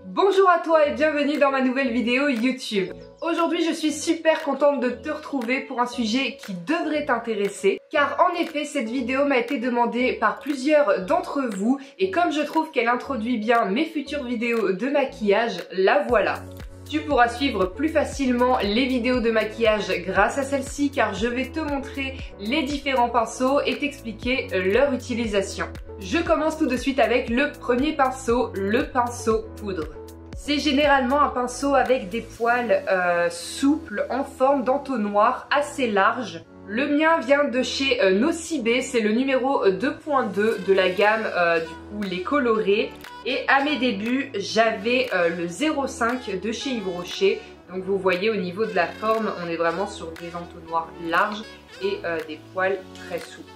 Bonjour à toi et bienvenue dans ma nouvelle vidéo YouTube. Aujourd'hui je suis super contente de te retrouver pour un sujet qui devrait t'intéresser car en effet cette vidéo m'a été demandée par plusieurs d'entre vous et comme je trouve qu'elle introduit bien mes futures vidéos de maquillage, la voilà. Tu pourras suivre plus facilement les vidéos de maquillage grâce à celle-ci car je vais te montrer les différents pinceaux et t'expliquer leur utilisation. Je commence tout de suite avec le premier pinceau, le pinceau poudre. C'est généralement un pinceau avec des poils souples en forme d'entonnoir assez large. Le mien vient de chez Nocibé, c'est le numéro 2.2 de la gamme du coup les colorés. Et à mes débuts, j'avais le 0.5 de chez Yves Rocher. Donc vous voyez au niveau de la forme, on est vraiment sur des entonnoirs larges et des poils très souples.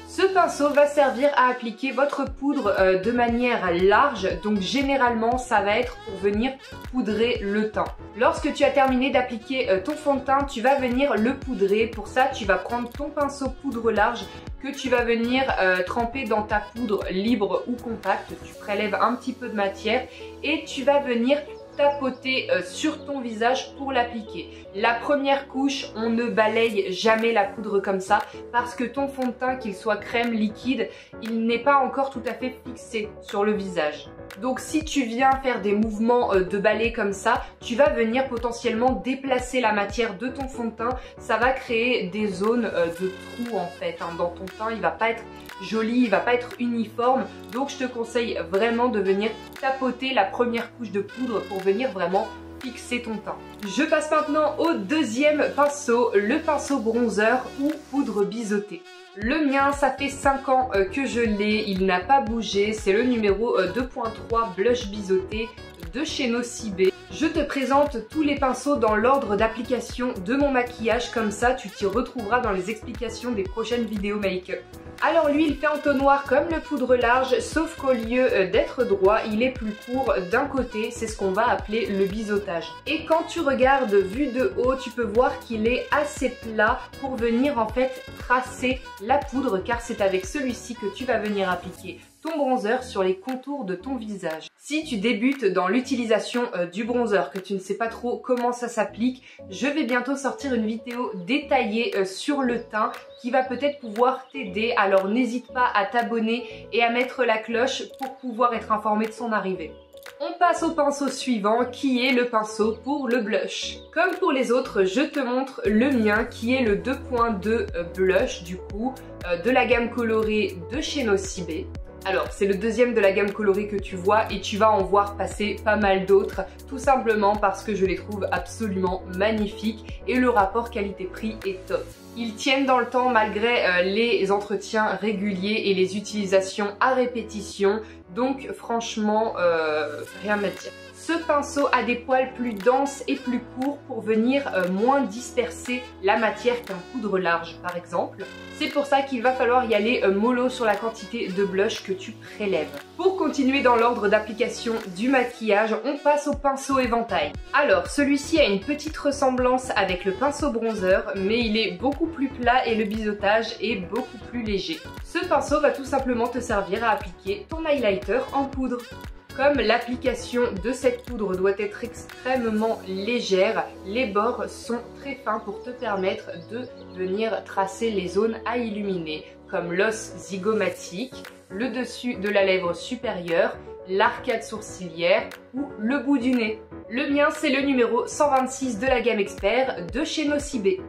Ce pinceau va servir à appliquer votre poudre de manière large, donc généralement ça va être pour venir poudrer le teint. Lorsque tu as terminé d'appliquer ton fond de teint, tu vas venir le poudrer. Pour ça, tu vas prendre ton pinceau poudre large que tu vas venir tremper dans ta poudre libre ou compacte. Tu prélèves un petit peu de matière et tu vas venir tapoter sur ton visage pour l'appliquer. La première couche, on ne balaye jamais la poudre comme ça parce que ton fond de teint, qu'il soit crème, liquide, il n'est pas encore tout à fait fixé sur le visage. Donc si tu viens faire des mouvements de balai comme ça, tu vas venir potentiellement déplacer la matière de ton fond de teint. Ça va créer des zones de trous en fait dans ton teint. Il va pas être joli, il va pas être uniforme. Donc je te conseille vraiment de venir tapoter la première couche de poudre pour venir vraiment fixer ton teint. Je passe maintenant au deuxième pinceau, le pinceau bronzer ou poudre biseautée. Le mien, ça fait 5 ans que je l'ai, il n'a pas bougé, c'est le numéro 2.3 blush biseauté de chez Nocibé. Je te présente tous les pinceaux dans l'ordre d'application de mon maquillage, comme ça tu t'y retrouveras dans les explications des prochaines vidéos make-up. Alors lui il fait entonnoir comme le poudre large, sauf qu'au lieu d'être droit, il est plus court d'un côté, c'est ce qu'on va appeler le biseautage. Et quand tu regardes vu de haut, tu peux voir qu'il est assez plat pour venir en fait tracer la poudre, car c'est avec celui-ci que tu vas venir appliquer ton bronzer sur les contours de ton visage. Si tu débutes dans l'utilisation du bronzer, que tu ne sais pas trop comment ça s'applique, je vais bientôt sortir une vidéo détaillée sur le teint qui va peut-être pouvoir t'aider. Alors n'hésite pas à t'abonner et à mettre la cloche pour pouvoir être informé de son arrivée. On passe au pinceau suivant qui est le pinceau pour le blush. Comme pour les autres, je te montre le mien qui est le 2.2 blush du coup de la gamme colorée de chez Nocibé. Alors c'est le deuxième de la gamme colorée que tu vois et tu vas en voir passer pas mal d'autres tout simplement parce que je les trouve absolument magnifiques et le rapport qualité-prix est top. Ils tiennent dans le temps malgré les entretiens réguliers et les utilisations à répétition, donc franchement rien à dire. Ce pinceau a des poils plus denses et plus courts pour venir moins disperser la matière qu'un poudre large par exemple. C'est pour ça qu'il va falloir y aller mollo sur la quantité de blush que tu prélèves. Pour continuer dans l'ordre d'application du maquillage, on passe au pinceau éventail. Alors celui-ci a une petite ressemblance avec le pinceau bronzer, mais il est beaucoup plus plat et le biseautage est beaucoup plus léger. Ce pinceau va tout simplement te servir à appliquer ton highlighter en poudre. Comme l'application de cette poudre doit être extrêmement légère, les bords sont très fins pour te permettre de venir tracer les zones à illuminer, comme l'os zygomatique, le dessus de la lèvre supérieure, l'arcade sourcilière ou le bout du nez. Le mien, c'est le numéro 126 de la gamme expert de chez Nocibé.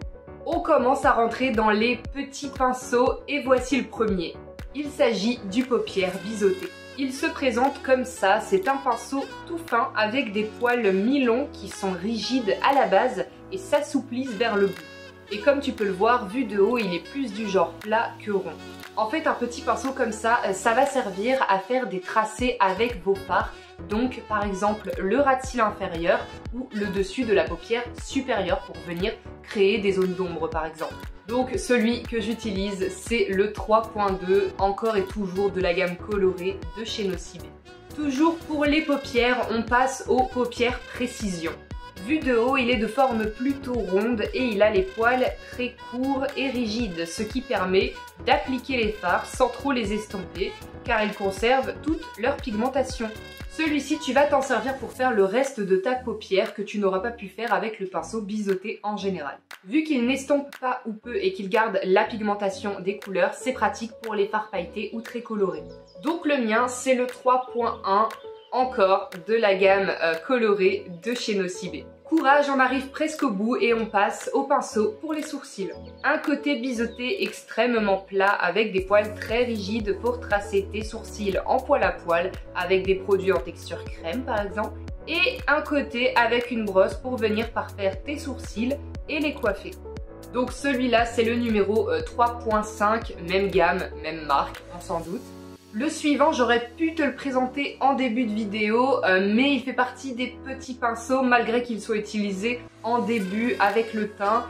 On commence à rentrer dans les petits pinceaux et voici le premier. Il s'agit du paupière biseauté. Il se présente comme ça, c'est un pinceau tout fin avec des poils mi-longs qui sont rigides à la base et s'assouplissent vers le bout. Et comme tu peux le voir, vu de haut, il est plus du genre plat que rond. En fait, un petit pinceau comme ça, ça va servir à faire des tracés avec vos fards. Donc par exemple le ras de cils inférieur ou le dessus de la paupière supérieure pour venir créer des zones d'ombre par exemple. Donc celui que j'utilise c'est le 3.2, encore et toujours de la gamme colorée de chez Nocibé. Toujours pour les paupières, on passe aux paupières précision. Vu de haut, il est de forme plutôt ronde et il a les poils très courts et rigides, ce qui permet d'appliquer les fards sans trop les estomper, car ils conservent toute leur pigmentation. Celui-ci, tu vas t'en servir pour faire le reste de ta paupière que tu n'auras pas pu faire avec le pinceau biseauté en général. Vu qu'il n'estompe pas ou peu et qu'il garde la pigmentation des couleurs, c'est pratique pour les fards pailletés ou très colorés. Donc le mien, c'est le 3.1 encore de la gamme colorée de chez Nocibé. Courage, on arrive presque au bout et on passe au pinceau pour les sourcils. Un côté biseauté extrêmement plat avec des poils très rigides pour tracer tes sourcils en poil à poil avec des produits en texture crème par exemple. Et un côté avec une brosse pour venir parfaire tes sourcils et les coiffer. Donc celui-là c'est le numéro 3.5, même gamme, même marque, on s'en doute. Le suivant, j'aurais pu te le présenter en début de vidéo, mais il fait partie des petits pinceaux malgré qu'il soit utilisé en début avec le teint.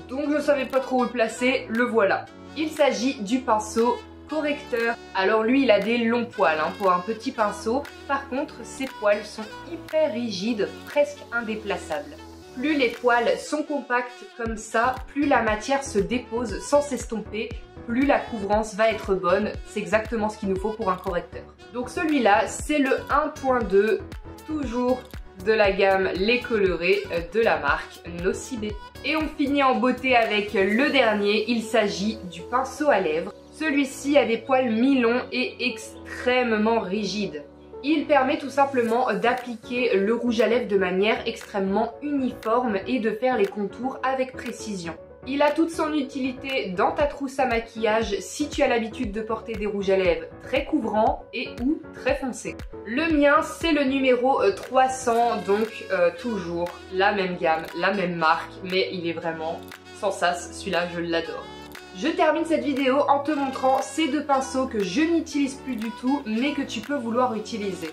Donc je ne savais pas trop où le placer, le voilà. Il s'agit du pinceau correcteur. Alors lui, il a des longs poils pour un petit pinceau. Par contre, ses poils sont hyper rigides, presque indéplaçables. Plus les poils sont compacts comme ça, plus la matière se dépose sans s'estomper, plus la couvrance va être bonne. C'est exactement ce qu'il nous faut pour un correcteur. Donc celui-là, c'est le 1.2, toujours de la gamme Les Colorés de la marque Nocibé. Et on finit en beauté avec le dernier, il s'agit du pinceau à lèvres. Celui-ci a des poils mi-longs et extrêmement rigides. Il permet tout simplement d'appliquer le rouge à lèvres de manière extrêmement uniforme et de faire les contours avec précision. Il a toute son utilité dans ta trousse à maquillage si tu as l'habitude de porter des rouges à lèvres très couvrants et ou très foncés. Le mien c'est le numéro 300, donc toujours la même gamme, la même marque, mais il est vraiment sans sas, celui-là je l'adore. Je termine cette vidéo en te montrant ces deux pinceaux que je n'utilise plus du tout mais que tu peux vouloir utiliser.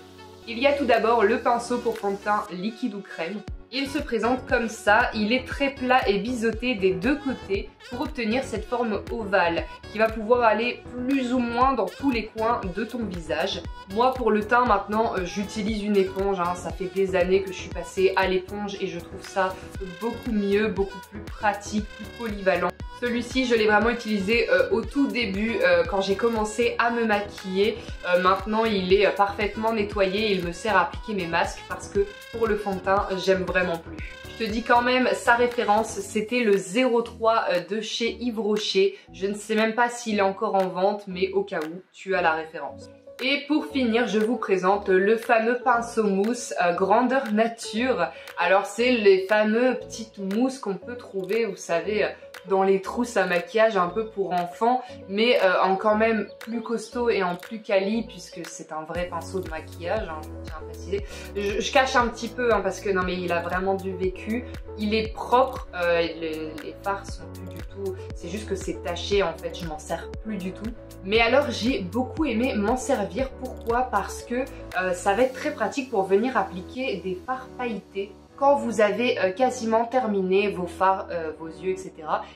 Il y a tout d'abord le pinceau pour fond de teint liquide ou crème. Il se présente comme ça, il est très plat et biseauté des deux côtés pour obtenir cette forme ovale qui va pouvoir aller plus ou moins dans tous les coins de ton visage. Moi pour le teint maintenant j'utilise une éponge, ça fait des années que je suis passée à l'éponge et je trouve ça beaucoup mieux, beaucoup plus pratique, plus polyvalent. Celui-ci je l'ai vraiment utilisé au tout début quand j'ai commencé à me maquiller. Maintenant il est parfaitement nettoyé et il me sert à appliquer mes masques parce que pour le fond de teint j'aime vraiment plus. Je te dis quand même sa référence, c'était le 03 de chez Yves Rocher. Je ne sais même pas s'il est encore en vente mais au cas où tu as la référence. Et pour finir, je vous présente le fameux pinceau mousse grandeur nature. Alors c'est les fameux petites mousses qu'on peut trouver, vous savez, dans les trousses à maquillage un peu pour enfants, mais en quand même plus costaud et en plus quali puisque c'est un vrai pinceau de maquillage, je tiens à préciser. Je cache un petit peu parce que non mais il a vraiment du vécu. Il est propre, les fards sont plus du tout, c'est juste que c'est taché en fait, je m'en sers plus du tout. Mais alors j'ai beaucoup aimé m'en servir, pourquoi? Parce que ça va être très pratique pour venir appliquer des fards pailletés quand vous avez quasiment terminé vos fards, vos yeux, etc.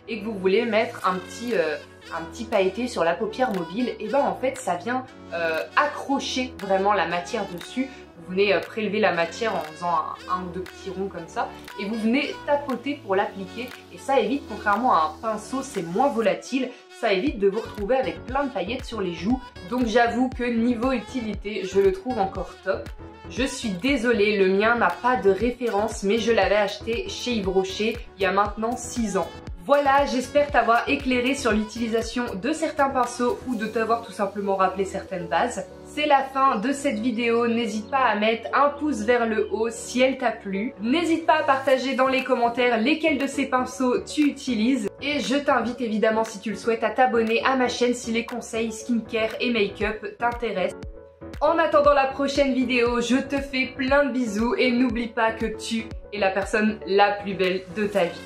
et que vous voulez mettre un petit pailleté sur la paupière mobile, et ben en fait ça vient accrocher vraiment la matière dessus. Vous venez prélever la matière en faisant un ou deux petits ronds comme ça et vous venez tapoter pour l'appliquer et ça évite, contrairement à un pinceau c'est moins volatile, ça évite de vous retrouver avec plein de paillettes sur les joues. Donc j'avoue que niveau utilité je le trouve encore top. Je suis désolée, le mien n'a pas de référence mais je l'avais acheté chez Yves Rocher il y a maintenant 6 ans. Voilà, j'espère t'avoir éclairé sur l'utilisation de certains pinceaux ou de t'avoir tout simplement rappelé certaines bases. C'est la fin de cette vidéo, n'hésite pas à mettre un pouce vers le haut si elle t'a plu. N'hésite pas à partager dans les commentaires lesquels de ces pinceaux tu utilises. Et je t'invite évidemment si tu le souhaites à t'abonner à ma chaîne si les conseils skincare et make-up t'intéressent. En attendant la prochaine vidéo, je te fais plein de bisous et n'oublie pas que tu es la personne la plus belle de ta vie.